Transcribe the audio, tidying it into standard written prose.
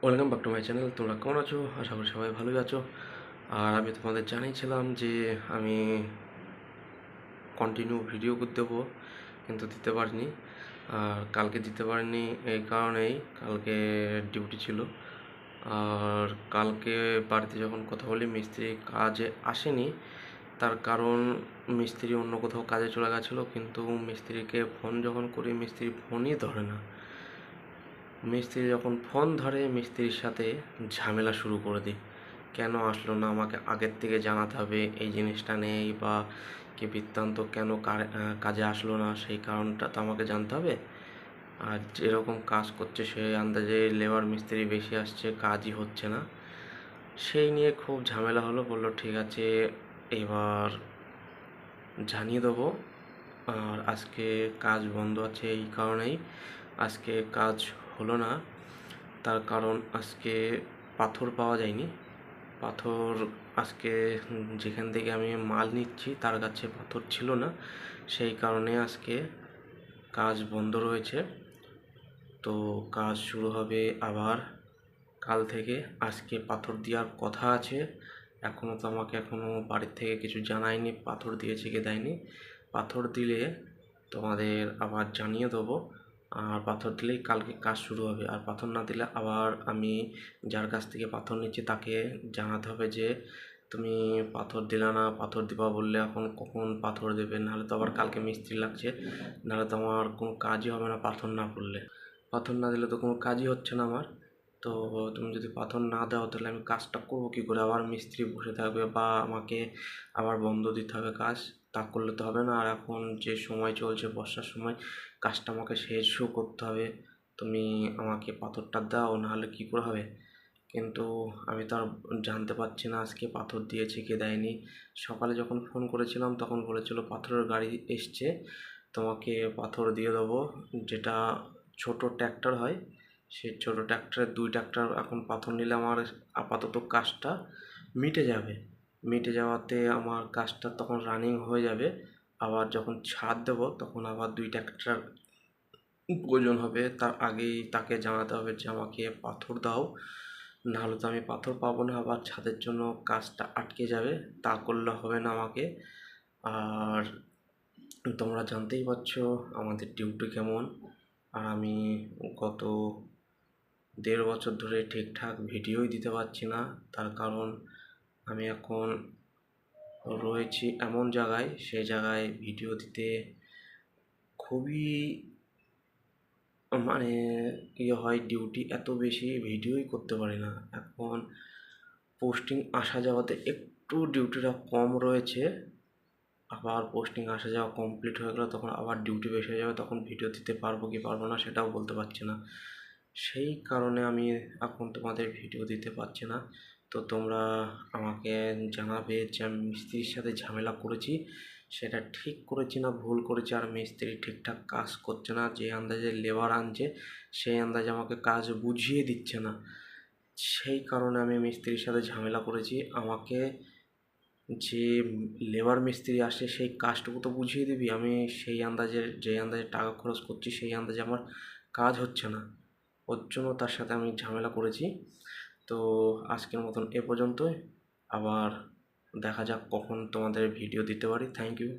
Welcome back to my channel. তোমরা কেমন আছো? আশা করি সবাই ভালোই আছো। আর আমি তোমাদের জানিয়েছিলাম যে আমি কন্টিনিউ ভিডিও দেবো, কিন্তু দিতে পারিনি। আর কালকে দিতে পারিনি এই কারণেই, কালকে ডিউটি ছিল। আর কালকে বাড়িতে যখন কথা বলি মিস্ত্রি কাজে আসেনি, তার কারণ মিস্ত্রি অন্য কোথাও কাজে চলে গেছিলো। কিন্তু মিস্ত্রিকে ফোন যখন করি মিস্ত্রি ফোনই ধরে না। মিস্ত্রি যখন ফোন ধরে মিস্ত্রির সাথে ঝামেলা শুরু করে দিই। কেন আসলো না, আমাকে আগের থেকে জানাতে হবে এই জিনিসটা নেই, বা কি বৃত্তান্ত, কেন কাজে আসলো না সেই কারণটা তো আমাকে জানতে হবে। আর যেরকম কাজ করছে সেই আন্দাজে লেবার মিস্ত্রি বেশি আসছে, কাজই হচ্ছে না। সেই নিয়ে খুব ঝামেলা হলো। বললো ঠিক আছে এবার জানিয়ে দেবো। আর আজকে কাজ বন্ধ আছে, এই কারণেই আজকে কাজ হলো না। তার কারণ আজকে পাথর পাওয়া যায়নি। পাথর আজকে যেখান থেকে আমি মাল নিচ্ছি তার কাছে পাথর ছিল না, সেই কারণে আজকে কাজ বন্ধ রয়েছে। তো কাজ শুরু হবে আবার কাল থেকে। আজকে পাথর দেওয়ার কথা আছে, এখনও বাড়ির থেকে কিছু জানায়নি পাথর দিয়েছে কি দেয়নি। পাথর দিলে তোমাদের আবার জানিয়ে দেবো। আর পাথর দিলেই কালকে কাজ শুরু হবে। আর পাথর না দিলে আবার আমি যার কাছ থেকে পাথর নিচ্ছি তাকে জানাতে হবে যে তুমি পাথর দিলে না, পাথর দিবা বললে এখন কখন পাথর দেবে, নাহলে তো আবার কালকে মিস্ত্রি লাগছে, নাহলে তো আমার কোনো কাজই হবে না। পাথর না পড়লে, পাথর না দিলে তো কোনো কাজই হচ্ছে না আমার। তো তুমি যদি পাথর না দাও তাহলে আমি কাজটা করবো কী করে? আবার মিস্ত্রি বসে থাকবে বা আমাকে আবার বন্ধ দিতে হবে কাজ, তা করলে তো হবে না। আর এখন যে সময় চলছে বর্ষার সময়, কাজটা আমাকে শেষও করতে হবে। তুমি আমাকে পাথরটা দাও, নাহলে কী করে হবে? কিন্তু আমি তো আর জানতে পারছি না আজকে পাথর দিয়েছে কি দেয়নি। সকালে যখন ফোন করেছিলাম তখন বলেছিল পাথরের গাড়ি এসছে, তোমাকে পাথর দিয়ে দেবো। যেটা ছোট ট্র্যাক্টর হয়, সেই ছোট ট্র্যাক্টরের 2 ট্র্যাক্টর এখন পাথর নিলে আমার আপাতত কাজটা মিটে যাবে। মিটে যাওয়াতে আমার কাজটা তখন রানিং হয়ে যাবে। আবার যখন ছাদ দেবো তখন আবার 2 ট্র্যাক্টর প্রয়োজন হবে। তার আগেই তাকে জানাতে হবে যে আমাকে পাথর দাও, নাহলে তো আমি পাথর পাবো না, আবার ছাদের জন্য কাজটা আটকে যাবে, তা করলে হবে না আমাকে। আর তোমরা জানতেই পারছো আমাদের ডিউটি কেমন। আর আমি গত 1.5 বছর ধরে ঠিকঠাক ভিডিওই দিতে পারছি না। তার কারণ আমি এখন রয়েছি এমন জায়গায়, সেই জায়গায় ভিডিও দিতে খুবই মানে হয়, ডিউটি এত বেশি ভিডিওই করতে পারি না। এখন পোস্টিং আসা যাওয়াতে একটু ডিউটিটা কম রয়েছে। আবার পোস্টিং আসা যাওয়া কমপ্লিট হয়ে গেলে তখন আবার ডিউটি বেশি হয়ে যাবে, তখন ভিডিও দিতে পারবো কি পারবো না সেটাও বলতে পারছি না। সেই কারণে আমি এখন তোমাদের ভিডিও দিতে পারছি না। তো তোমরা আমাকে জানাবে যে আমি মিস্ত্রির সাথে ঝামেলা করেছি, সেটা ঠিক করেছি না ভুল করেছি। আর মিস্ত্রি ঠিকঠাক কাজ করছে না, যে আন্দাজে লেবার আনছে সেই আন্দাজে আমাকে কাজ বুঝিয়ে দিচ্ছে না। সেই কারণে আমি মিস্ত্রির সাথে ঝামেলা করেছি। আমাকে যে লেবার মিস্ত্রি আসে সেই কাজটুকু তো বুঝিয়ে দিবি, আমি সেই আন্দাজে যে আন্দাজে টাকা খরচ করছি সেই আন্দাজে আমার কাজ হচ্ছে না, ওর জন্য তার সাথে আমি ঝামেলা করেছি। তো আজকের মতন এ পর্যন্তই। আবার দেখা যাক কখন তোমাদের ভিডিও দিতে পারি। Thank you.